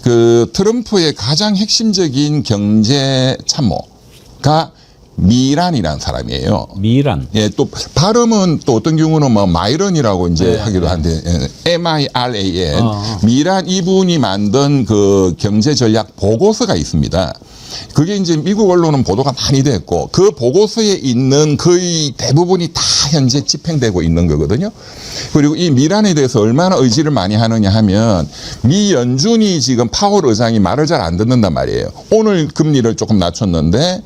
그 트럼프의 가장 핵심적인 경제 참모가 미란이라는 사람이에요. 미란. 예, 또 발음은 또 어떤 경우는 뭐 마이런이라고 이제 하기도 한데 MIRAN 미란 이분이 만든 그 경제 전략 보고서가 있습니다. 그게 이제 미국 언론은 보도가 많이 됐고 그 보고서에 있는 거의 대부분이 다 현재 집행되고 있는 거거든요. 그리고 이 미란에 대해서 얼마나 의지를 많이 하느냐 하면 미 연준이 지금 파월 의장이 말을 잘 안 듣는단 말이에요. 오늘 금리를 조금 낮췄는데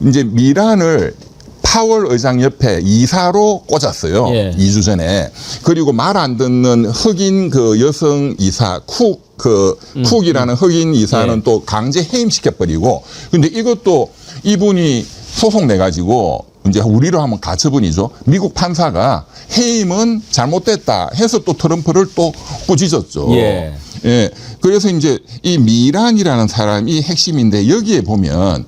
이제 미란을 파월 의장 옆에 이사로 꽂았어요. 예. 2주 전에. 그리고 말 안 듣는 흑인 그 여성 이사 쿡이라는 흑인 이사는 예. 또 강제 해임시켜버리고 근데 이것도 이분이 소송 내가지고 이제 우리로 하면 가처분이죠. 미국 판사가 해임은 잘못됐다 해서 또 트럼프를 또 꾸짖었죠. 예. 예. 그래서 이제 이 미란이라는 사람이 핵심인데 여기에 보면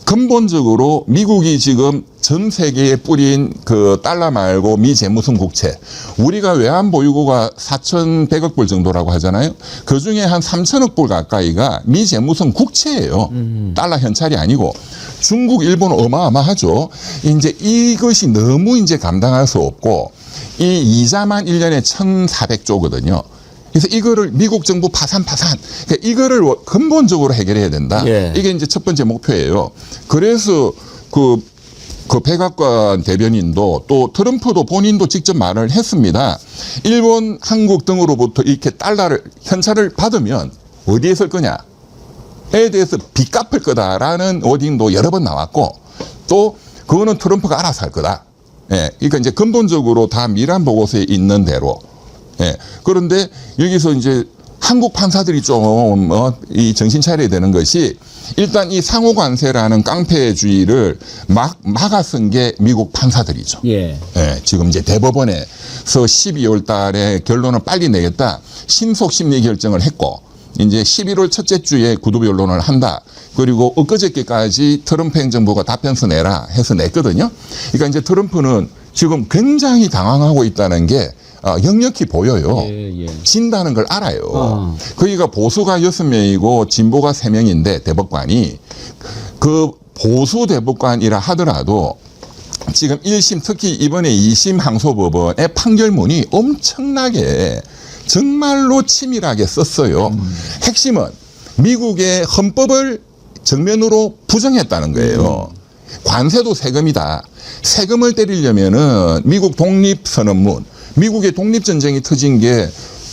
근본적으로 미국이 지금 전 세계에 뿌린 그 달러 말고 미 재무성 국채, 우리가 외환 보유고가 4,100억 불 정도라고 하잖아요. 그 중에 한 3,000억 불 가까이가 미 재무성 국채예요. 달러 현찰이 아니고. 중국, 일본 어마어마하죠. 이제 이것이 너무 이제 감당할 수 없고 이 이자만 1년에 1,400조거든요. 그래서 이거를 미국 정부 파산. 그러니까 이거를 근본적으로 해결해야 된다. 예. 이게 이제 첫 번째 목표예요. 그래서 그 백악관 대변인도 또 트럼프도 본인도 직접 말을 했습니다. 일본, 한국 등으로부터 이렇게 달러를, 현찰을 받으면 어디에 쓸 거냐에 대해서 빚 갚을 거다라는 워딩도 여러 번 나왔고 또 그거는 트럼프가 알아서 할 거다. 예. 그러니까 이제 근본적으로 다 미란 보고서에 있는 대로. 예. 그런데 여기서 이제 한국 판사들이 좀 이 정신 차려야 되는 것이 일단 이 상호 관세라는 깡패주의를 막아 쓴 게 미국 판사들이죠. 예. 예. 지금 이제 대법원에서 12월 달에 결론을 빨리 내겠다. 신속 심리 결정을 했고 이제 11월 첫째 주에 구두 변론을 한다. 그리고 엊그저께까지 트럼프 행정부가 답변서 내라 해서 냈거든요. 그러니까 이제 트럼프는 지금 굉장히 당황하고 있다는 게 역력히 보여요. 예. 진다는 걸 알아요. 거기가 보수가 6명이고 진보가 3명인데 대법관이 그 보수 대법관이라 하더라도 지금 1심 특히 이번에 2심 항소법원의 판결문이 엄청나게 정말로 치밀하게 썼어요. 핵심은 미국의 헌법을 정면으로 부정했다는 거예요. 관세도 세금이다. 세금을 때리려면은 미국 독립선언문, 미국의 독립전쟁이 터진 게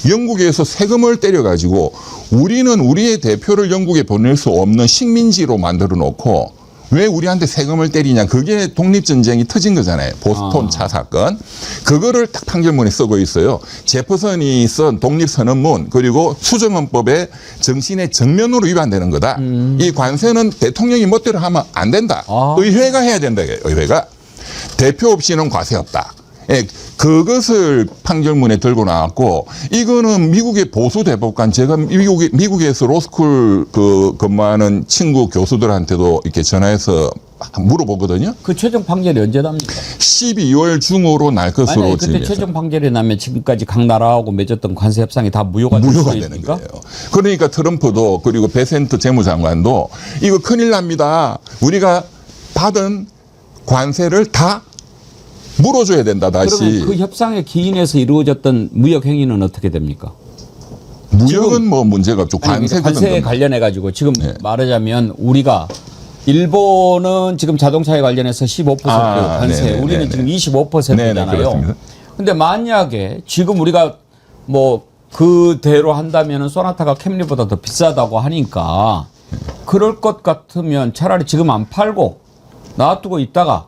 영국에서 세금을 때려가지고 우리는 우리의 대표를 영국에 보낼 수 없는 식민지로 만들어 놓고 왜 우리한테 세금을 때리냐. 그게 독립전쟁이 터진 거잖아요. 보스턴 차 사건. 그거를 딱 판결문에 쓰고 있어요. 제퍼선이 쓴 독립선언문 그리고 수정헌법의 정신에 정면으로 위반되는 거다. 이 관세는 대통령이 멋대로 하면 안 된다. 의회가 해야 된다. 의회가. 대표 없이는 과세 없다. 예, 그것을 판결문에 들고 나왔고 이거는 미국의 보수 대법관 제가 미국에서 로스쿨 근무하는 친구 교수들한테도 이렇게 전화해서 물어보거든요. 그 최종 판결이 언제 납니까? 12월 중으로 날 것으로 만약에 그때 최종 판결이 나면 지금까지 각 나라하고 맺었던 관세 협상이 다 무효가 되는 거예요. 그러니까 트럼프도 그리고 베센트 재무장관도 이거 큰일 납니다. 우리가 받은 관세를 다 물어줘야 된다 다시. 그러면 그 협상의 기인에서 이루어졌던 무역 행위는 어떻게 됩니까? 무역은 뭐 문제가 없죠. 관세에 관련해 가지고 지금 네. 말하자면 우리가 일본은 지금 자동차에 관련해서 15% 관세, 네네, 우리는 네네. 지금 25%잖아요. 근데 만약에 지금 우리가 뭐 그대로 한다면은 소나타가 캠리보다 더 비싸다고 하니까 그럴 것 같으면 차라리 지금 안 팔고 놔두고 있다가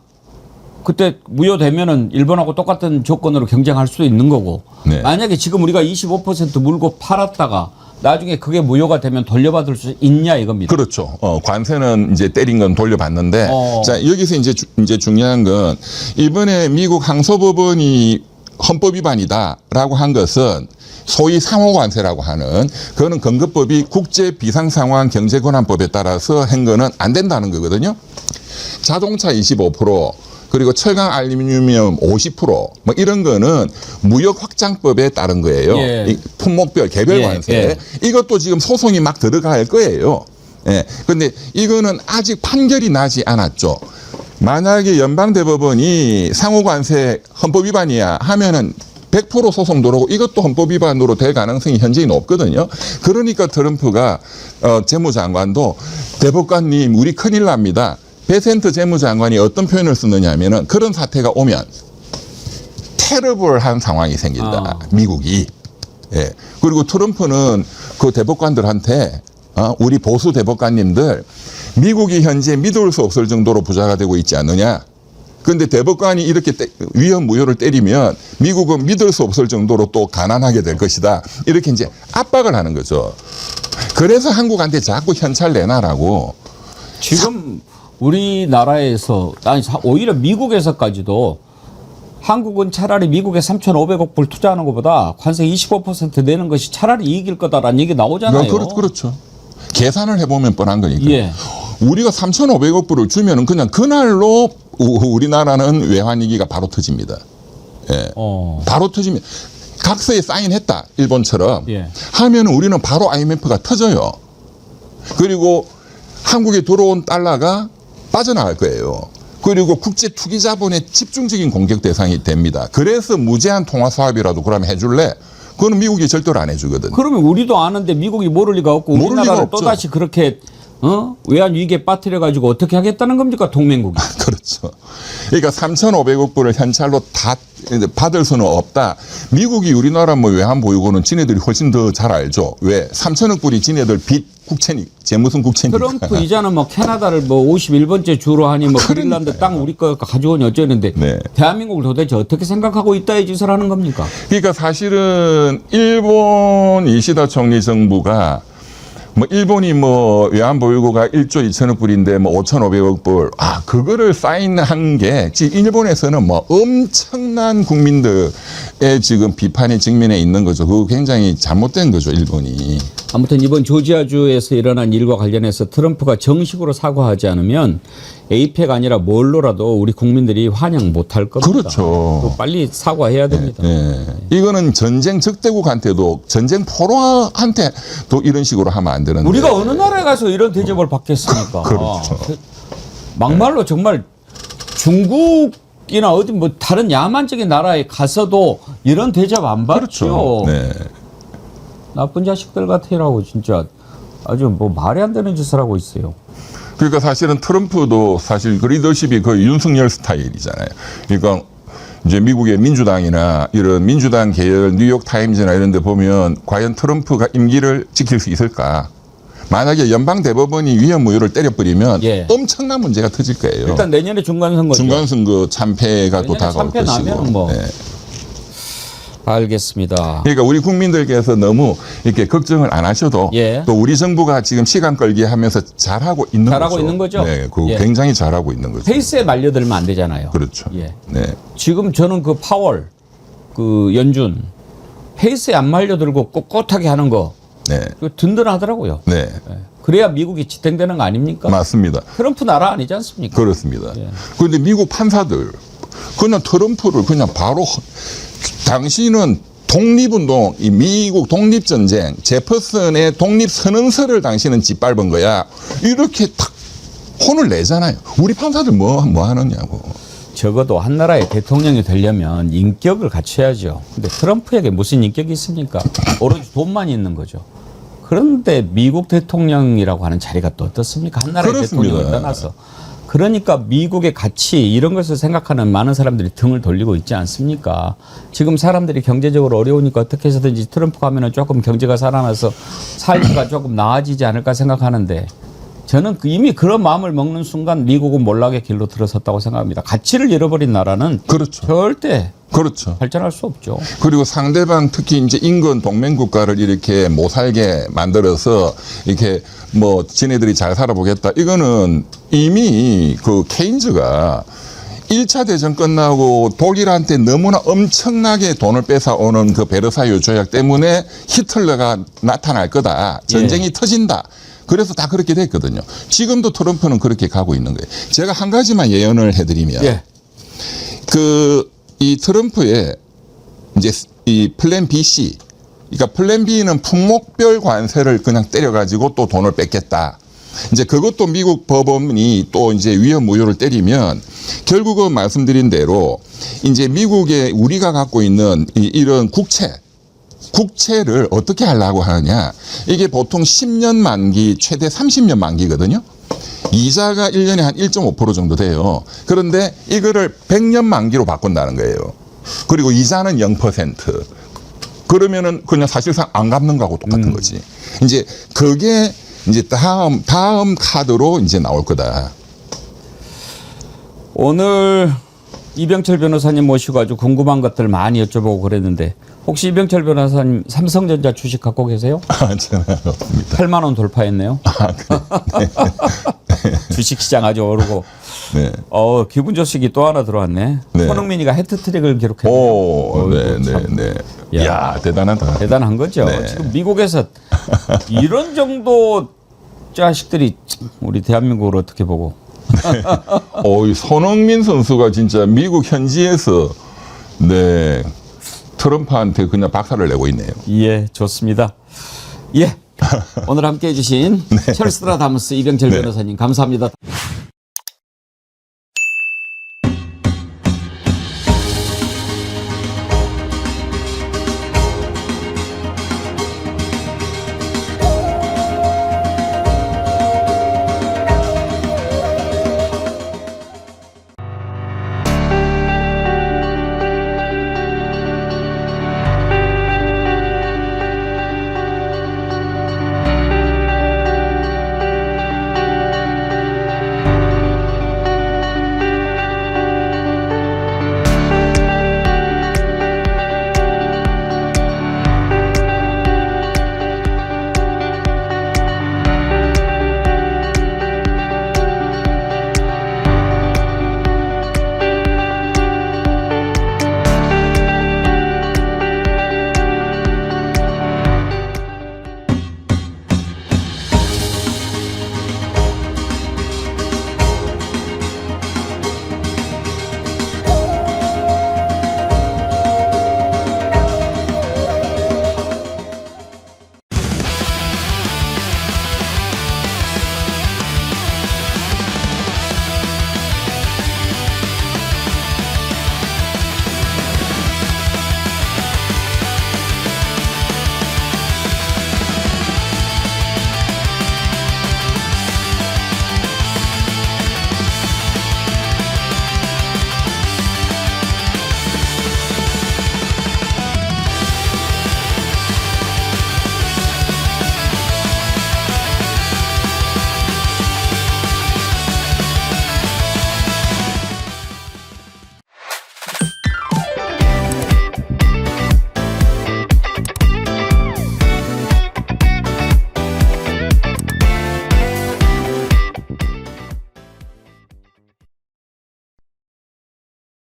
그때 무효되면은 일본하고 똑같은 조건으로 경쟁할 수도 있는 거고. 네. 만약에 지금 우리가 25% 물고 팔았다가 나중에 그게 무효가 되면 돌려받을 수 있냐 이겁니다. 그렇죠. 관세는 이제 때린 건 돌려받는데 자, 여기서 이제 중요한 건 이번에 미국 항소법원이 헌법 위반이다라고 한 것은 소위 상호관세라고 하는 그거는 건급법이 국제비상상황 경제권한법에 따라서 한 거는 안 된다는 거거든요. 자동차 25% 그리고 철강 알루미늄 50% 뭐 이런 거는 무역 확장법에 따른 거예요. 예. 이 품목별 개별 관세. 예. 이것도 지금 소송이 막 들어갈 거예요. 예. 근데 이거는 아직 판결이 나지 않았죠. 만약에 연방대법원이 상호관세 헌법 위반이야 하면은 100% 소송 들어오고 이것도 헌법 위반으로 될 가능성이 현재는 높거든요. 그러니까 트럼프가 재무장관도 대법관님 우리 큰일 납니다. 베센트 재무장관이 어떤 표현을 쓰느냐 하면은 그런 사태가 오면 테러블한 상황이 생긴다. 미국이. 예. 그리고 트럼프는 그 대법관들한테 우리 보수 대법관님들 미국이 현재 믿을 수 없을 정도로 부자가 되고 있지 않느냐. 그런데 대법관이 이렇게 위헌 무효를 때리면 미국은 믿을 수 없을 정도로 또 가난하게 될 것이다. 이렇게 이제 압박을 하는 거죠. 그래서 한국한테 자꾸 현찰 내놔라고. 지금 우리나라에서 아니 오히려 미국에서까지도 한국은 차라리 미국에 3,500억 불 투자하는 것보다 관세 25% 내는 것이 차라리 이익일 거다라는 얘기 나오잖아요. 그렇죠. 계산을 해보면 뻔한 거니까. 예. 우리가 3,500억 불을 주면은 그냥 그날로 우리나라는 외환위기가 바로 터집니다. 예. 바로 터지면 각서에 사인했다 일본처럼 예. 하면은 우리는 바로 IMF가 터져요. 그리고 한국에 들어온 달러가 빠져나갈 거예요. 그리고 국제 투기 자본의 집중적인 공격 대상이 됩니다. 그래서 무제한 통화 사업이라도 그러면 해줄래? 그거는 미국이 절대로 안 해주거든. 그러면 우리도 아는데 미국이 모를 리가 없고 모를 리가 우리나라를 없죠. 또다시 그렇게 외환 위기에 빠뜨려 가지고 어떻게 하겠다는 겁니까 동맹국이? 그렇죠. 그러니까 3,500억 불을 현찰로 다 받을 수는 없다. 미국이 우리나라 뭐 외환 보유고는 지네들이 훨씬 더 잘 알죠. 왜? 3,000억 불이 지네들 빚 국채니 재무슨 국채니까. 트럼프 이자는 뭐 캐나다를 뭐 51번째 주로 하니 뭐 그린란드 땅 우리 거 가져오니 어쩌는데 네. 대한민국을 도대체 어떻게 생각하고 있다 이 짓을 하는 겁니까? 그러니까 사실은 일본 이시다 총리 정부가 뭐 일본이 뭐 외환 보유고가 1조 2천억 불인데 뭐 5,500억 불. 그거를 사인한 게 지금 일본에서는 뭐 엄청난 국민들의 지금 비판에 직면해 있는 거죠. 그거 굉장히 잘못된 거죠, 일본이. 아무튼 이번 조지아주에서 일어난 일과 관련해서 트럼프가 정식으로 사과하지 않으면 에이펙 아니라 뭘로라도 우리 국민들이 환영 못할 겁니다. 그렇죠. 빨리 사과해야 됩니다. 네. 이거는 전쟁 적대국한테도 전쟁 포로한테도 이런 식으로 하면 안 되는데. 우리가 어느 나라에 가서 이런 대접을 받겠습니까? 그렇죠. 막말로 정말 중국이나 어디 뭐 다른 야만적인 나라에 가서도 이런 대접 안 받죠. 그렇죠. 네. 나쁜 자식들 같으라고 진짜 아주 뭐 말이 안 되는 짓을 하고 있어요. 그러니까 사실은 트럼프도 사실 그 리더십이 거의 윤석열 스타일이잖아요. 그러니까 이제 미국의 민주당이나 이런 민주당 계열 뉴욕 타임즈나 이런 데 보면 과연 트럼프가 임기를 지킬 수 있을까? 만약에 연방 대법원이 위헌무효를 때려버리면 예. 엄청난 문제가 터질 거예요. 일단 내년에 중간선거죠. 중간선거 참패가 또 내년에 다가올 참패 것이고. 나면 뭐. 네. 알겠습니다. 그러니까 우리 국민들께서 너무 이렇게 걱정을 안 하셔도 예. 또 우리 정부가 지금 시간 끌기 하면서 잘하고 있는 잘하고 거죠. 있는 거죠? 네, 그거 예. 굉장히 잘하고 있는 거죠. 페이스에 말려들면 안 되잖아요. 그렇죠. 예. 네. 지금 저는 그 파월, 그 연준 페이스에 안 말려들고 꼿꼿하게 하는 거 네. 그거 든든하더라고요. 네. 예. 그래야 미국이 지탱되는 거 아닙니까? 맞습니다. 트럼프 나라 아니지 않습니까? 그렇습니다. 예. 그런데 미국 판사들 그냥 트럼프를 그냥 바로 당신은 독립운동, 이 미국 독립전쟁, 제퍼슨의 독립선언서를 당신은 짓밟은 거야. 이렇게 탁 혼을 내잖아요. 우리 판사들 뭐 하느냐고. 적어도 한 나라의 대통령이 되려면 인격을 갖춰야죠. 근데 트럼프에게 무슨 인격이 있습니까? 오로지 돈만 있는 거죠. 그런데 미국 대통령이라고 하는 자리가 또 어떻습니까? 한 나라의 그렇습니다. 대통령을 떠나서. 그러니까 미국의 가치 이런 것을 생각하는 많은 사람들이 등을 돌리고 있지 않습니까? 지금 사람들이 경제적으로 어려우니까 어떻게 해서든지 트럼프 가면은 조금 경제가 살아나서 삶이 조금 나아지지 않을까 생각하는데 저는 이미 그런 마음을 먹는 순간 미국은 몰락의 길로 들어섰다고 생각합니다. 가치를 잃어버린 나라는 그렇죠. 절대 그렇죠. 발전할 수 없죠. 그리고 상대방 특히 이제 인근 동맹 국가를 이렇게 못 살게 만들어서 이렇게 뭐 지네들이 잘 살아보겠다. 이거는 이미 그 케인즈가 1차 대전 끝나고 독일한테 너무나 엄청나게 돈을 뺏어오는 그 베르사유 조약 때문에 히틀러가 나타날 거다. 전쟁이 터진다. 그래서 다 그렇게 됐거든요. 지금도 트럼프는 그렇게 가고 있는 거예요. 제가 한 가지만 예언을 해드리면 예. 이 트럼프의 이제 이 플랜 BC, 그러니까 플랜 B는 품목별 관세를 그냥 때려가지고 또 돈을 뺏겠다. 이제 그것도 미국 법원이 또 이제 위헌무효를 때리면 결국은 말씀드린 대로 이제 미국의 우리가 갖고 있는 이런 국채를 어떻게 하려고 하느냐. 이게 보통 10년 만기, 최대 30년 만기거든요. 이자가 1년에 한 1.5% 정도 돼요. 그런데 이거를 100년 만기로 바꾼다는 거예요. 그리고 이자는 0%. 그러면은 그냥 사실상 안 갚는 거하고 똑같은 거지. 이제 그게 이제 다음 카드로 이제 나올 거다. 오늘 이병철 변호사님 모시고 아주 궁금한 것들 많이 여쭤보고 그랬는데 혹시 이병철 변호사님 삼성전자 주식 갖고 계세요? 저는 없습니다. 8만 원 돌파했네요. 주식시장 아주 오르고. 네. 기분 좋식이 또 하나 들어왔네. 네. 손흥민이가 해트트릭을 기록했네요. 오, 네. 야, 대단하다. 대단한 거죠. 네. 지금 미국에서 이런 정도 자식들이 우리 대한민국을 어떻게 보고. 이 손흥민 선수가 진짜 미국 현지에서 네 트럼프한테 그냥 박살을 내고 있네요. 예, 좋습니다. 예. 오늘 함께 해주신 찰스트라다무스 이병철 변호사님 감사합니다.